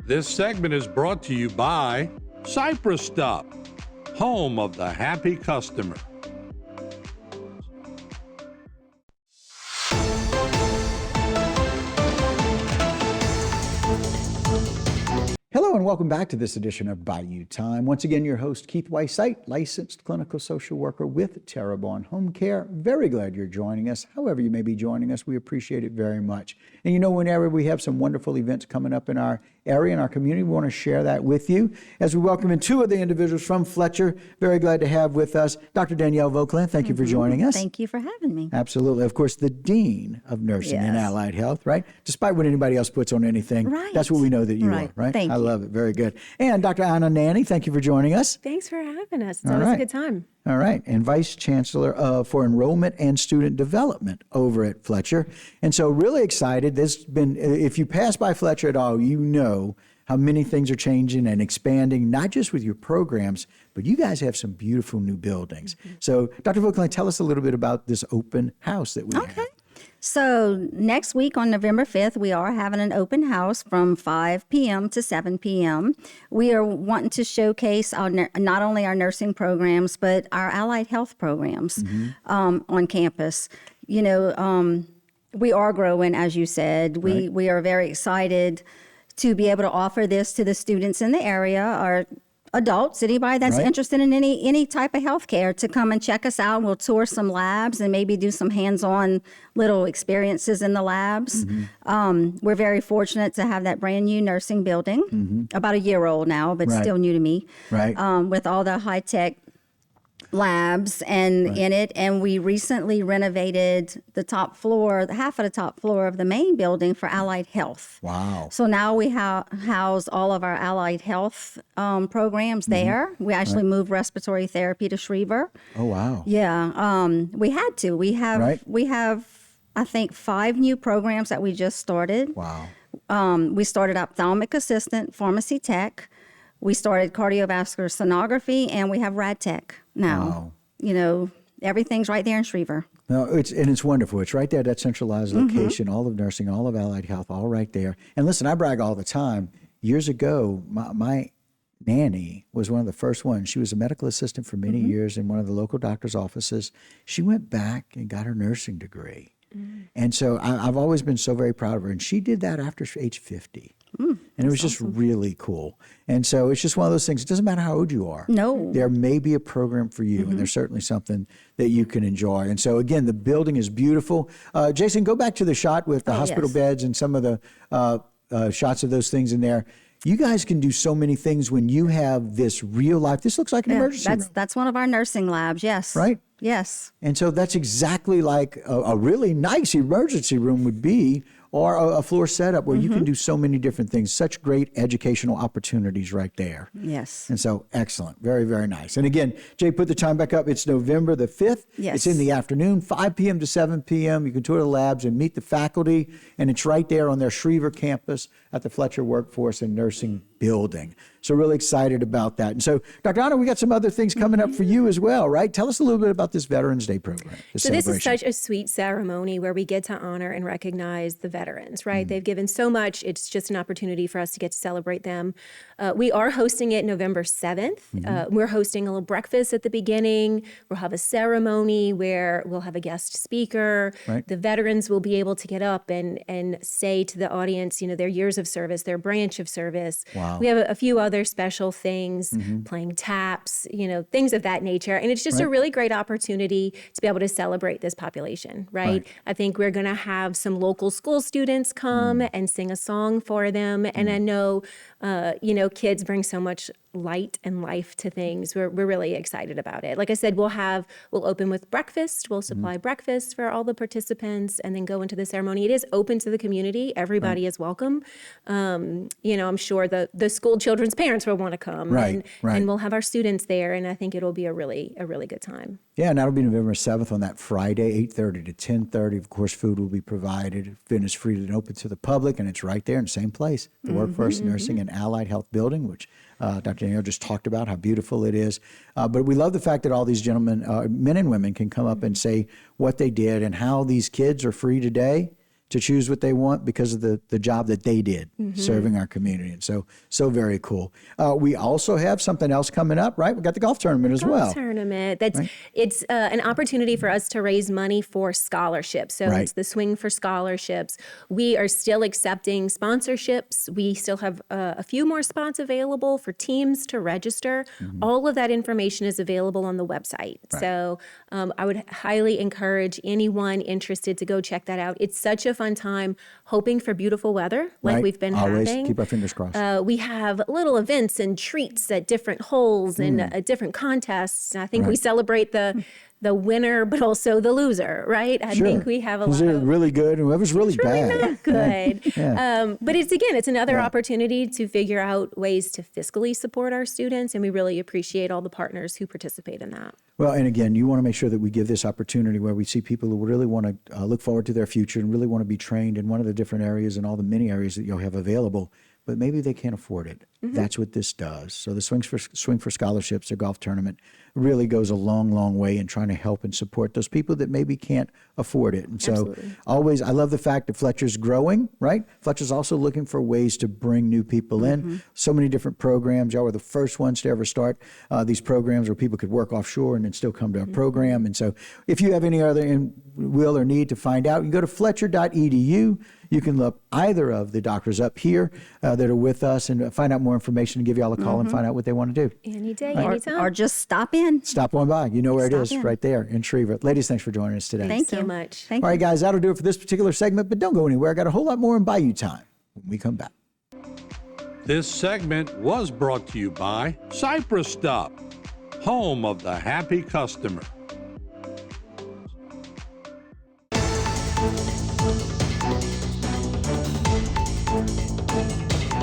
This segment is brought to you by Cypress Stop, home of the happy customer. Hello and welcome back to this edition of Bayou Time. Once again, your host, Keith Weissite, licensed clinical social worker with Terrebonne Home Care. Very glad you're joining us. However you may be joining us, we appreciate it very much. And you know, whenever we have some wonderful events coming up in our area, in our community, we want to share that with you. As we welcome in two of the individuals from Fletcher, very glad to have with us Dr. Danielle Vauclin. Thank you for joining us. Thank you for having me. Absolutely. Of course, the Dean of Nursing and Allied Health, right? Despite what anybody else puts on anything, that's what we know that you are, right? Thank you. I love it. Very good. And Dr. Anna Nanny, thank you for joining us. Thanks for having us. It's always a good time. All right. And Vice Chancellor for Enrollment and Student Development over at Fletcher. And so really excited. There's been, if you pass by Fletcher at all, you know how many things are changing and expanding, not just with your programs, but you guys have some beautiful new buildings. So Dr. Vauclin, tell us a little bit about this open house that we have. So next week on November 5th, we are having an open house from 5 p.m. to 7 p.m. We are wanting to showcase not only our nursing programs, but our allied health programs on campus. You know, we are growing, as you said. We are very excited to be able to offer this to the students in the area, or adults, anybody that's interested in any type of healthcare, to come and check us out. We'll tour some labs and maybe do some hands-on little experiences in the labs. We're very fortunate to have that brand new nursing building, about a year old now, but still new to me, with all the high-tech labs and in it. And we recently renovated the top floor, half of the top floor of the main building for allied health. Wow. So now we house all of our allied health programs there. We actually moved respiratory therapy to Schriever. Oh, wow. Yeah. We had to. We have, I think, 5 new programs that we just started. Wow. We started ophthalmic assistant, pharmacy tech. We started cardiovascular sonography, and we have rad tech now. Wow. You know, everything's right there in Schriever. No, it's wonderful. It's right there, that centralized location, all of nursing, all of allied health, all right there. And listen, I brag all the time. Years ago, my nanny was one of the first ones. She was a medical assistant for many years in one of the local doctor's offices. She went back and got her nursing degree. And so I've always been so very proud of her. And she did that after age 50. And it was just really cool. And so it's just one of those things. It doesn't matter how old you are. No. There may be a program for you, and there's certainly something that you can enjoy. And so, again, the building is beautiful. Jason, go back to the shot with the hospital beds and some of the shots of those things in there. You guys can do so many things when you have this real life. This looks like an emergency room. That's one of our nursing labs, yes. Right? Yes. And so that's exactly like a really nice emergency room would be, or a floor setup where you can do so many different things. Such great educational opportunities right there. Yes. And so excellent. Very, very nice. And again, Jay, put the time back up. It's November the 5th. Yes. It's in the afternoon, 5 p.m. to 7 p.m. You can tour the labs and meet the faculty. And it's right there on their Schriever campus at the Fletcher Workforce and Nursing Building. So really excited about that. And so, Dr. Anna, we got some other things coming up for you as well, right? Tell us a little bit about this Veterans Day program. So this is such a sweet ceremony where we get to honor and recognize the veterans, right? They've given so much. It's just an opportunity for us to get to celebrate them. We are hosting it November 7th. We're hosting a little breakfast at the beginning. We'll have a ceremony where we'll have a guest speaker. The veterans will be able to get up and say to the audience, you know, their years of service, their branch of service. Wow. We have a few other special things, playing taps, you know, things of that nature. And it's just a really great opportunity to be able to celebrate this population, right? I think we're going to have some local school students come and sing a song for them. And I know, you know, kids bring so much light and life to things. We're really excited about it. Like I said, we'll open with breakfast. We'll supply breakfast for all the participants and then go into the ceremony. It is open to the community. Everybody is welcome. You know, I'm sure the school children's parents will want to come. And we'll have our students there. And I think it'll be a really good time. Yeah, and that'll be November 7th on that Friday, 8:30 to 10:30. Of course, food will be provided. Food is free and open to the public, and it's right there in the same place, the Workforce Nursing and Allied Health Building, which Dr. Danielle just talked about, how beautiful it is. But we love the fact that all these gentlemen, men and women, can come up and say what they did and how these kids are free today to choose what they want because of the job that they did serving our community. And so very cool. We also have something else coming up, right? We got the golf tournament as well. Golf tournament. It's an opportunity for us to raise money for scholarships. So it's the Swing for Scholarships. We are still accepting sponsorships. We still have a few more spots available for teams to register. All of that information is available on the website. So I would highly encourage anyone interested to go check that out. It's such a fun time, hoping for beautiful weather like we've been Always having. keep our fingers crossed. We have little events and treats at different holes and different contests. And I think we celebrate the winner, but also the loser, right? I think we have a lot of really good and whoever's really bad. Really not good. But it's another opportunity to figure out ways to fiscally support our students, and we really appreciate all the partners who participate in that. Well, and again, you want to make sure that we give this opportunity where we see people who really want to look forward to their future and really want to be trained in one of the different areas and all the many areas that you'll have available, but maybe they can't afford it. That's what this does. So the Swing for Scholarships, their golf tournament, really goes a long, long way in trying to help and support those people that maybe can't afford it. And so always, I love the fact that Fletcher's growing, right? Fletcher's also looking for ways to bring new people in. So many different programs. Y'all were the first ones to ever start these programs where people could work offshore and then still come to our program. And so if you have any other will or need to find out, you go to fletcher.edu. You can look either of the doctors up here that are with us and find out more information and give you all a call and find out what they want to do. Any day, anytime. Or just stop in. Stop on by. You know where it is, right there in Shreveport. Ladies, thanks for joining us today. Thank you so much. Thank all right, you. guys, that'll do it for this particular segment, but don't go anywhere. I got a whole lot more in Bayou time when we come back. This segment was brought to you by Cypress Stop, home of the happy customer.